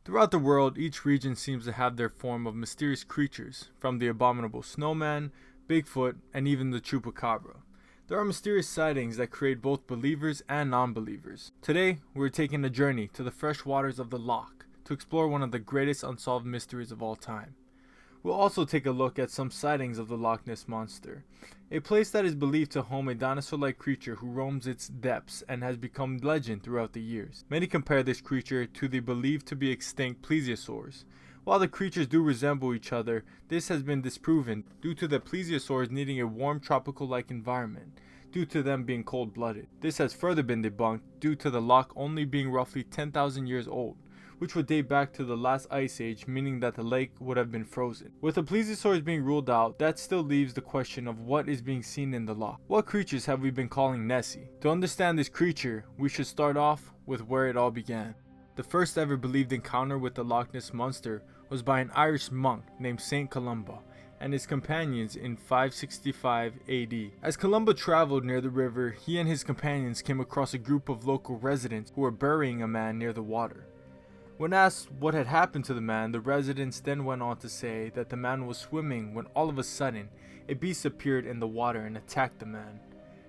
Throughout the world, each region seems to have their form of mysterious creatures, from the abominable snowman, Bigfoot, and even the chupacabra. There are mysterious sightings that create both believers and non-believers. Today, we're taking a journey to the fresh waters of the Loch to explore one of the greatest unsolved mysteries of all time. We'll also take a look at some sightings of the Loch Ness Monster, a place that is believed to home a dinosaur-like creature who roams its depths and has become legend throughout the years. Many compare this creature to the believed to be extinct plesiosaurs. While the creatures do resemble each other, this has been disproven due to the plesiosaurs needing a warm tropical-like environment, due to them being cold-blooded. This has further been debunked due to the loch only being roughly 10,000 years old, which would date back to the last ice age, meaning that the lake would have been frozen. With the plesiosaurs being ruled out, that still leaves the question of what is being seen in the loch. What creatures have we been calling Nessie? To understand this creature, we should start off with where it all began. The first ever believed encounter with the Loch Ness Monster was by an Irish monk named Saint Columba and his companions in 565 AD. As Columba traveled near the river, he and his companions came across a group of local residents who were burying a man near the water. When asked what had happened to the man, the residents then went on to say that the man was swimming when all of a sudden, a beast appeared in the water and attacked the man.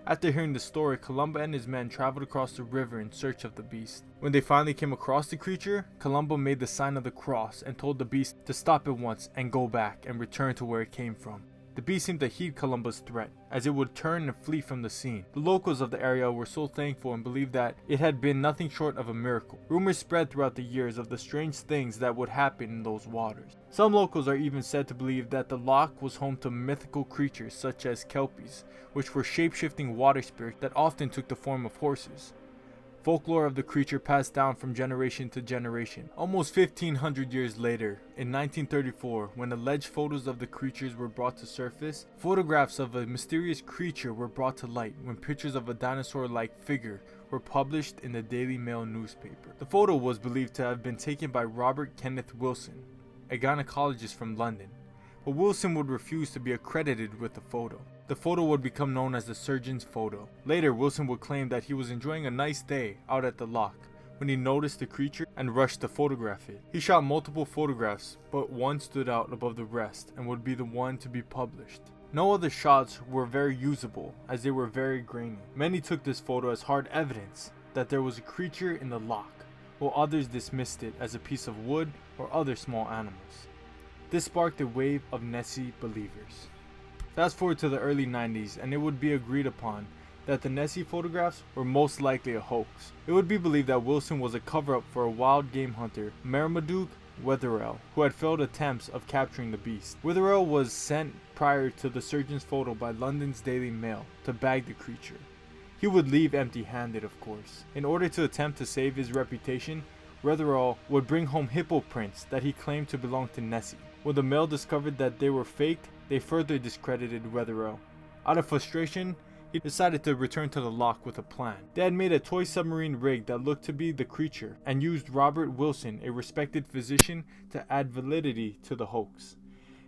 After hearing the story, Columba and his men traveled across the river in search of the beast. When they finally came across the creature, Columba made the sign of the cross and told the beast to stop at once and go back and return to where it came from. The beast seemed to heed Columba's threat, as it would turn and flee from the scene. The locals of the area were so thankful and believed that it had been nothing short of a miracle. Rumors spread throughout the years of the strange things that would happen in those waters. Some locals are even said to believe that the loch was home to mythical creatures such as kelpies, which were shape-shifting water spirits that often took the form of horses. Folklore of the creature passed down from generation to generation. Almost 1500 years later, in 1934, when alleged photos of the creatures were brought to surface, photographs of a mysterious creature were brought to light when pictures of a dinosaur-like figure were published in the Daily Mail newspaper. The photo was believed to have been taken by Robert Kenneth Wilson, a gynecologist from London, but Wilson would refuse to be accredited with the photo. The photo would become known as the surgeon's photo. Later, Wilson would claim that he was enjoying a nice day out at the loch when he noticed the creature and rushed to photograph it. He shot multiple photographs, but one stood out above the rest and would be the one to be published. No other shots were very usable as they were very grainy. Many took this photo as hard evidence that there was a creature in the loch, while others dismissed it as a piece of wood or other small animals. This sparked a wave of Nessie believers. Fast forward to the early 90s, and it would be agreed upon that the Nessie photographs were most likely a hoax. It would be believed that Wilson was a cover-up for a wild game hunter, Marmaduke Wetherell, who had failed attempts of capturing the beast. Wetherell was sent prior to the surgeon's photo by London's Daily Mail to bag the creature. He would leave empty-handed, of course. In order to attempt to save his reputation, Wetherell would bring home hippo prints that he claimed to belong to Nessie. When the Mail discovered that they were faked, they further discredited Wetherell. Out of frustration, he decided to return to the loch with a plan. They had made a toy submarine rig that looked to be the creature and used Robert Wilson, a respected physician, to add validity to the hoax.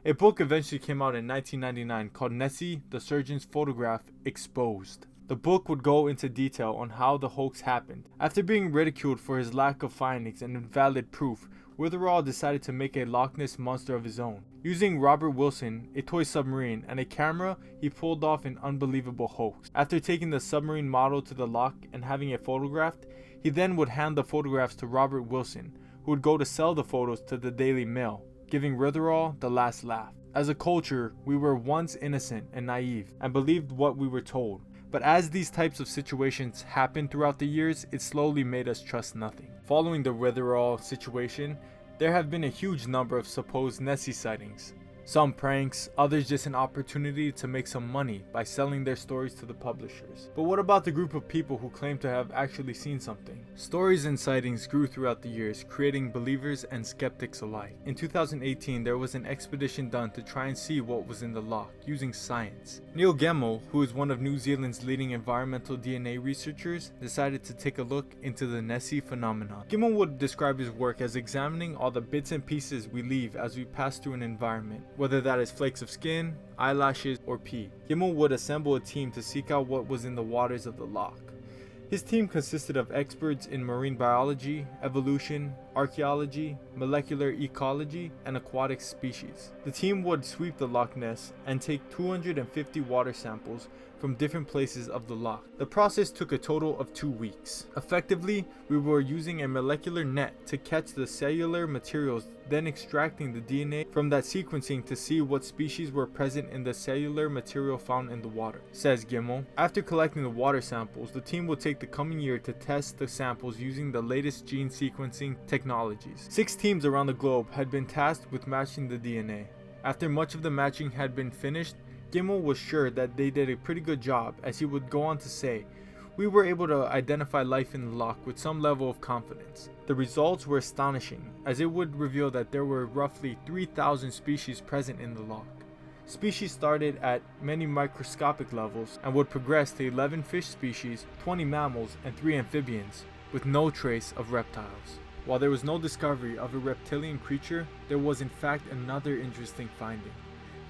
A book eventually came out in 1999 called Nessie, the Surgeon's Photograph Exposed. The book would go into detail on how the hoax happened. After being ridiculed for his lack of findings and invalid proof, Wetherell decided to make a Loch Ness monster of his own. Using Robert Wilson, a toy submarine, and a camera, he pulled off an unbelievable hoax. After taking the submarine model to the loch and having it photographed, he then would hand the photographs to Robert Wilson, who would go to sell the photos to the Daily Mail, giving Wetherell the last laugh. As a culture, we were once innocent and naive, and believed what we were told. But as these types of situations happened throughout the years, it slowly made us trust nothing. Following the Wetherell situation, there have been a huge number of supposed Nessie sightings. Some pranks, others just an opportunity to make some money by selling their stories to the publishers. But what about the group of people who claim to have actually seen something? Stories and sightings grew throughout the years, creating believers and skeptics alike. In 2018, there was an expedition done to try and see what was in the loch, using science. Neil Gemmell, who is one of New Zealand's leading environmental DNA researchers, decided to take a look into the Nessie phenomenon. Gemmell would describe his work as examining all the bits and pieces we leave as we pass through an environment, whether that is flakes of skin, eyelashes, or pee. Gemmell would assemble a team to seek out what was in the waters of the loch. His team consisted of experts in marine biology, evolution, archaeology, molecular ecology, and aquatic species. The team would sweep the Loch Ness and take 250 water samples from different places of the loch. The process took a total of 2 weeks. Effectively, we were using a molecular net to catch the cellular materials, then extracting the DNA from that sequencing to see what species were present in the cellular material found in the water, says Gimmel. After collecting the water samples, the team will take the coming year to test the samples using the latest gene sequencing technologies. 6 teams around the globe had been tasked with matching the DNA. After much of the matching had been finished, Gimmel was sure that they did a pretty good job, as he would go on to say, "We were able to identify life in the loch with some level of confidence." The results were astonishing, as it would reveal that there were roughly 3,000 species present in the loch. Species started at many microscopic levels and would progress to 11 fish species, 20 mammals, and 3 amphibians, with no trace of reptiles. While there was no discovery of a reptilian creature, there was in fact another interesting finding.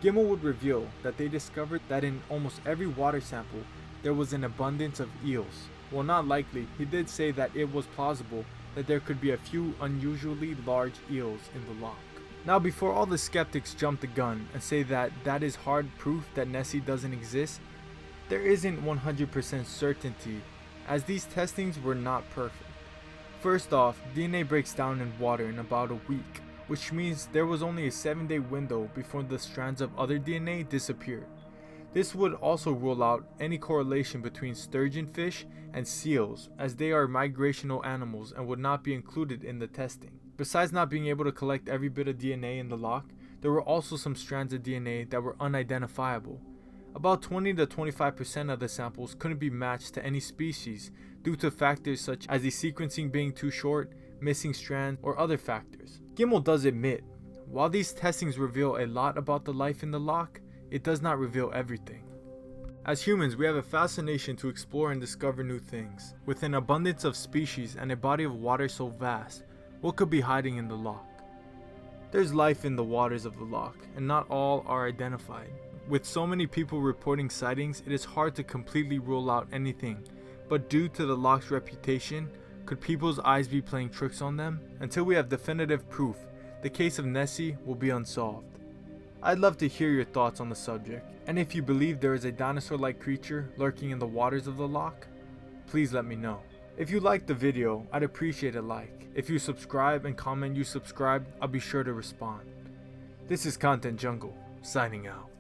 Gimmel would reveal that they discovered that in almost every water sample there was an abundance of eels. While not likely, he did say that it was plausible that there could be a few unusually large eels in the loch. Now, before all the skeptics jump the gun and say that that is hard proof that Nessie doesn't exist, there isn't 100% certainty, as these testings were not perfect. First off, DNA breaks down in water in about a week, which means there was only a 7-day window before the strands of other DNA disappeared. This would also rule out any correlation between sturgeonfish and seals, as they are migrational animals and would not be included in the testing. Besides not being able to collect every bit of DNA in the loch, there were also some strands of DNA that were unidentifiable. About 20 to 25% of the samples couldn't be matched to any species due to factors such as the sequencing being too short, missing strands, or other factors. Gimmel does admit, while these testings reveal a lot about the life in the loch, it does not reveal everything. As humans, we have a fascination to explore and discover new things. With an abundance of species and a body of water so vast, what could be hiding in the loch? There's life in the waters of the loch, and not all are identified. With so many people reporting sightings, it is hard to completely rule out anything, but due to the loch's reputation, could people's eyes be playing tricks on them? Until we have definitive proof, the case of Nessie will be unsolved. I'd love to hear your thoughts on the subject, and if you believe there is a dinosaur-like creature lurking in the waters of the loch, please let me know. If you liked the video, I'd appreciate a like. If you subscribe and comment you subscribed, I'll be sure to respond. This is Content Jungle, signing out.